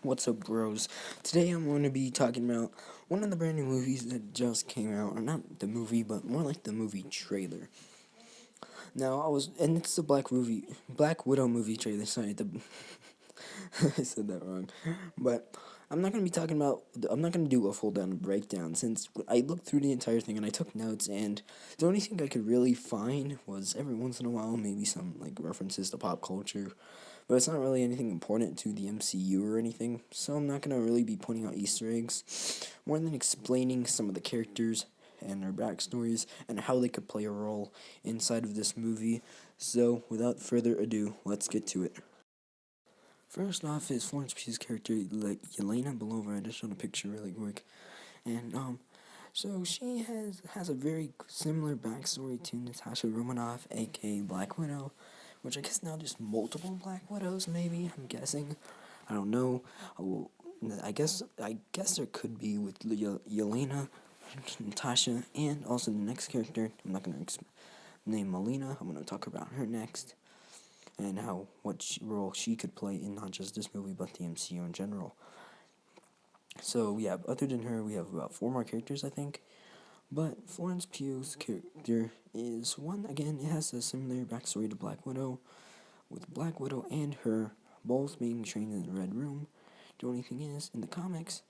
What's up, bros? Today I'm going to be talking about one of the brand new movies that just came out, or not the movie, but more like the movie trailer. And it's the Black Widow movie trailer. Sorry, I said that wrong. But I'm not gonna do a full down breakdown since I looked through the entire thing and I took notes, and the only thing I could really find was every once in a while maybe some like references to pop culture, but it's not really anything important to the MCU or anything. So I'm not gonna really be pointing out Easter eggs, more than explaining some of the characters and their backstories and how they could play a role inside of this movie. So without further ado, let's get to it. First off is Florence Pugh's character, like Yelena Belova. I just showed a picture really quick, and so she has a very similar backstory to Natasha Romanoff, aka Black Widow, which I guess now there's multiple Black Widows. Maybe I'm guessing. I don't know. Oh, I guess there could be with Yelena, Natasha, and also the next character. I'm not gonna name Melina. I'm gonna talk about her next and role she could play in not just this movie but the MCU in general. So yeah, other than her, we have about four more characters, I think. But Florence Pugh's character is one again. It has a similar backstory to Black Widow, with Black Widow and her both being trained in the Red Room. The only thing is, in the comics,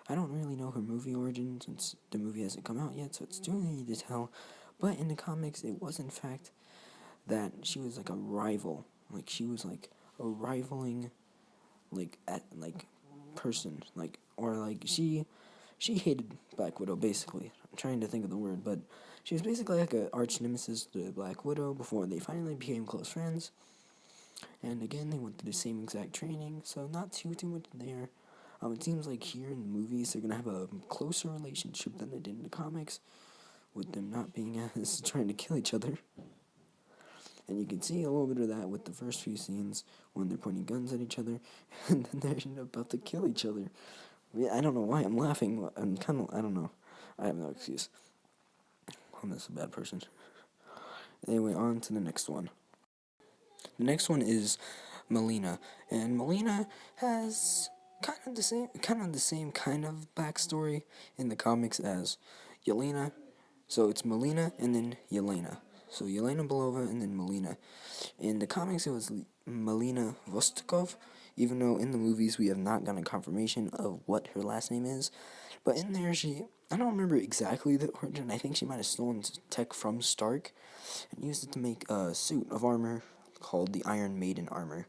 I don't really know her movie origin since the movie hasn't come out yet, so it's too early to tell. But in the comics, it was in fact that she was like a rival. Like she was like a rivaling like person, like or like she hated Black Widow basically. I'm trying to think of the word, but she was basically like a arch nemesis to Black Widow before they finally became close friends. And again, they went through the same exact training, so not too much there. It seems like here in the movies they're gonna have a closer relationship than they did in the comics, with them not being as trying to kill each other. And you can see a little bit of that with the first few scenes when they're pointing guns at each other, and then they're about to kill each other. I don't know why I'm laughing. I don't know. I have no excuse. I'm just a bad person. Anyway, on to the next one. The next one is Melina, and Melina has kind of the same kind of backstory in the comics as Yelena. So it's Melina and then Yelena. So Yelena Belova and then Melina. In the comics, it was Melina Vostokov, even though in the movies we have not gotten confirmation of what her last name is. But in there, I don't remember exactly the origin. I think she might have stolen tech from Stark and used it to make a suit of armor called the Iron Maiden armor.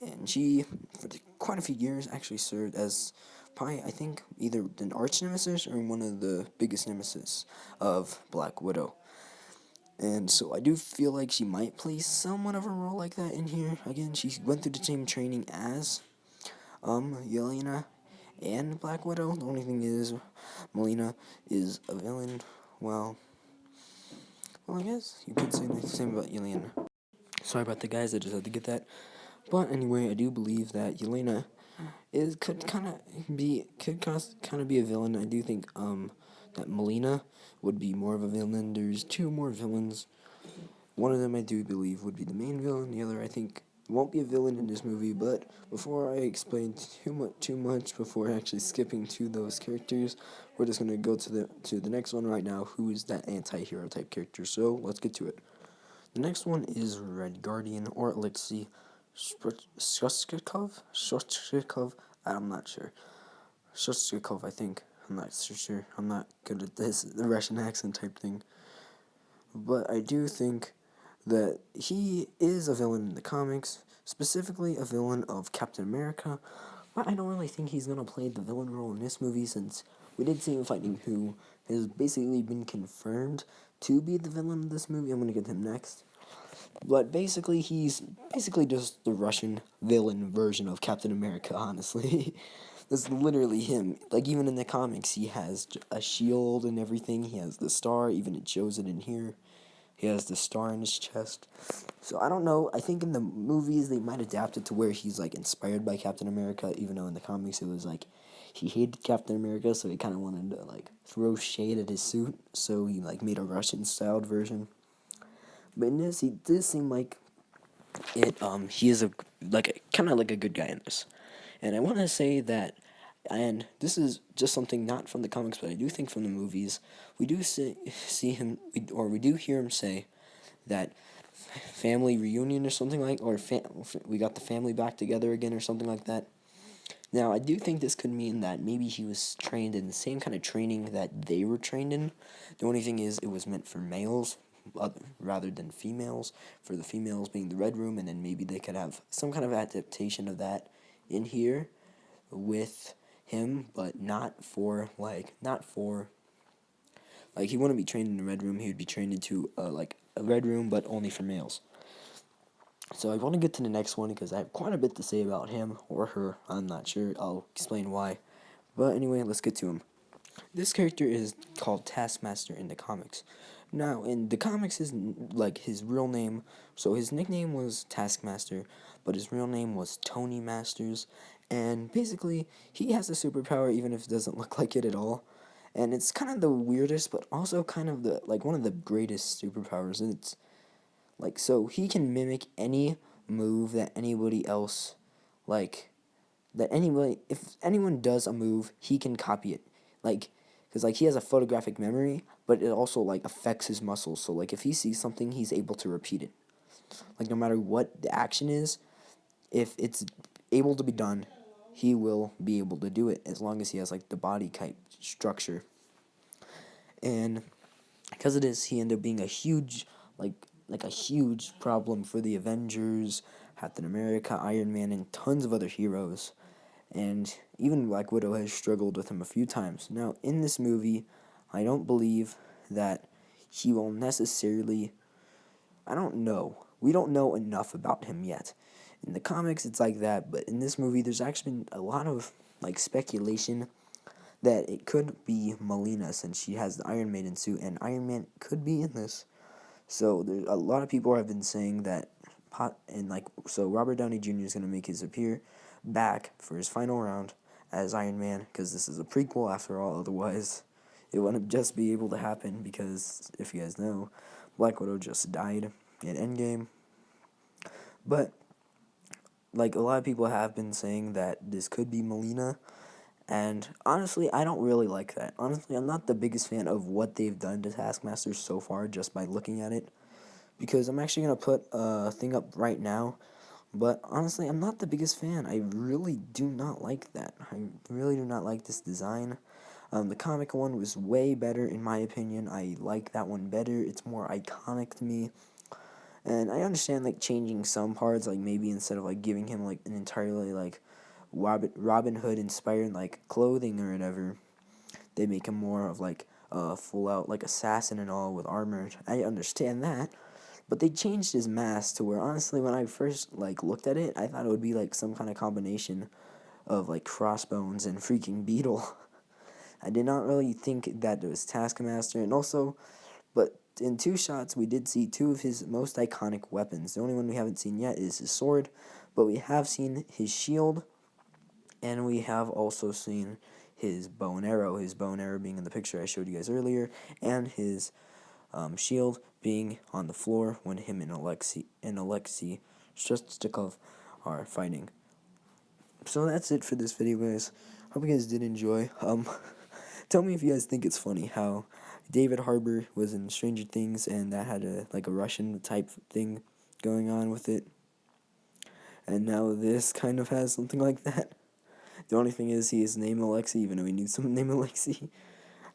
And she, for quite a few years, actually served as probably, I think, either an arch nemesis or one of the biggest nemesis of Black Widow. And so I do feel like she might play somewhat of a role like that in here. Again, she went through the same training as Yelena and Black Widow. The only thing is Melina is a villain. Well, I guess you could say the same about Yelena. Sorry about the guys, I just had to get that. But anyway, I do believe that Yelena is kind of be a villain. I do think that Melina would be more of a villain. There's two more villains. One of them I do believe would be the main villain. The other I think won't be a villain in this movie. But before I explain too much before actually skipping to those characters, we're just gonna go to the next one right now. Who is that anti-hero type character? So let's get to it. The next one is Red Guardian or Alexei Shoshkov. I'm not sure. Shoshkov, I think. I'm not so sure. I'm not good at this, the Russian accent type thing. But I do think that he is a villain in the comics, specifically a villain of Captain America. But I don't really think he's gonna play the villain role in this movie since we did see him fighting who has basically been confirmed to be the villain of this movie. I'm gonna get to him next. But basically, he's basically just the Russian villain version of Captain America, honestly. That's literally him. Like, even in the comics, he has a shield and everything. He has the star, even it shows it in here. He has the star in his chest. So, I don't know. I think in the movies, they might adapt it to where he's, like, inspired by Captain America, even though in the comics it was, like, he hated Captain America, so he kind of wanted to, like, throw shade at his suit. So, he, like, made a Russian-styled version. But in this, he does seem like he is kind of like a good guy in this. And I want to say that, and this is just something not from the comics, but I do think from the movies, we do see him, or we do hear him say that family reunion or something like, or we got the family back together again or something like that. Now, I do think this could mean that maybe he was trained in the same kind of training that they were trained in. The only thing is, it was meant for males rather than females, for the females being the Red Room, and then maybe they could have some kind of adaptation of that in here with him, but not for, he wouldn't be trained in the Red Room, he would be trained into, a Red Room, but only for males. So I want to get to the next one because I have quite a bit to say about him or her. I'm not sure. I'll explain why. But anyway, let's get to him. This character is called Taskmaster in the comics. Now, in the comics, his real name. So his nickname was Taskmaster, but his real name was Tony Masters. And basically, he has a superpower, even if it doesn't look like it at all. And it's kind of the weirdest, but also kind of one of the greatest superpowers. And it's so he can mimic any move that anybody else, if anyone does a move, he can copy it. Because he has a photographic memory, but it also, affects his muscles. So, if he sees something, he's able to repeat it. No matter what the action is, if it's able to be done, he will be able to do it, as long as he has, the body type structure. And because of this, he ended up being a huge, a huge problem for the Avengers, Captain America, Iron Man, and tons of other heroes. And even Black Widow has struggled with him a few times. Now, in this movie, I don't believe that he will necessarily... I don't know. We don't know enough about him yet. In the comics, it's like that, but in this movie, there's actually been a lot of, speculation that it could be Melina, since she has the Iron Maiden suit, and Iron Man could be in this. So there's a lot of people have been saying that, so Robert Downey Jr. is gonna make his appear back for his final round as Iron Man, because this is a prequel after all. Otherwise, it wouldn't just be able to happen, because if you guys know, Black Widow just died in Endgame. But a lot of people have been saying that this could be Melina. And honestly, I don't really like that. Honestly, I'm not the biggest fan of what they've done to Taskmaster so far just by looking at it. Because I'm actually going to put a thing up right now. But honestly, I'm not the biggest fan. I really do not like that. I really do not like this design. The comic one was way better in my opinion. I like that one better. It's more iconic to me. And I understand changing some parts, maybe instead of giving him an entirely Robin Hood inspired clothing or whatever, they make him more of a full out assassin and all with armor. I understand that, but they changed his mask to where honestly, when I first looked at it, I thought it would be some kind of combination of Crossbones and freaking Beetle. I did not really think that it was Taskmaster, and also, but in two shots we did see two of his most iconic weapons. The only one we haven't seen yet is his sword, but we have seen his shield. And we have also seen his bow and arrow being in the picture I showed you guys earlier, and his shield being on the floor when him and Alexei Shostakov are fighting. So that's it for this video, guys. Hope you guys did enjoy. Tell me if you guys think it's funny how David Harbour was in Stranger Things and that had a Russian type thing going on with it, and now this kind of has something like that. The only thing is he is named Alexei, even though he needs someone named Alexei.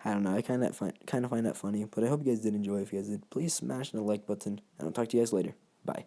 I don't know, I kind of find that funny, but I hope you guys did enjoy. If you guys did, please smash the like button, and I'll talk to you guys later. Bye.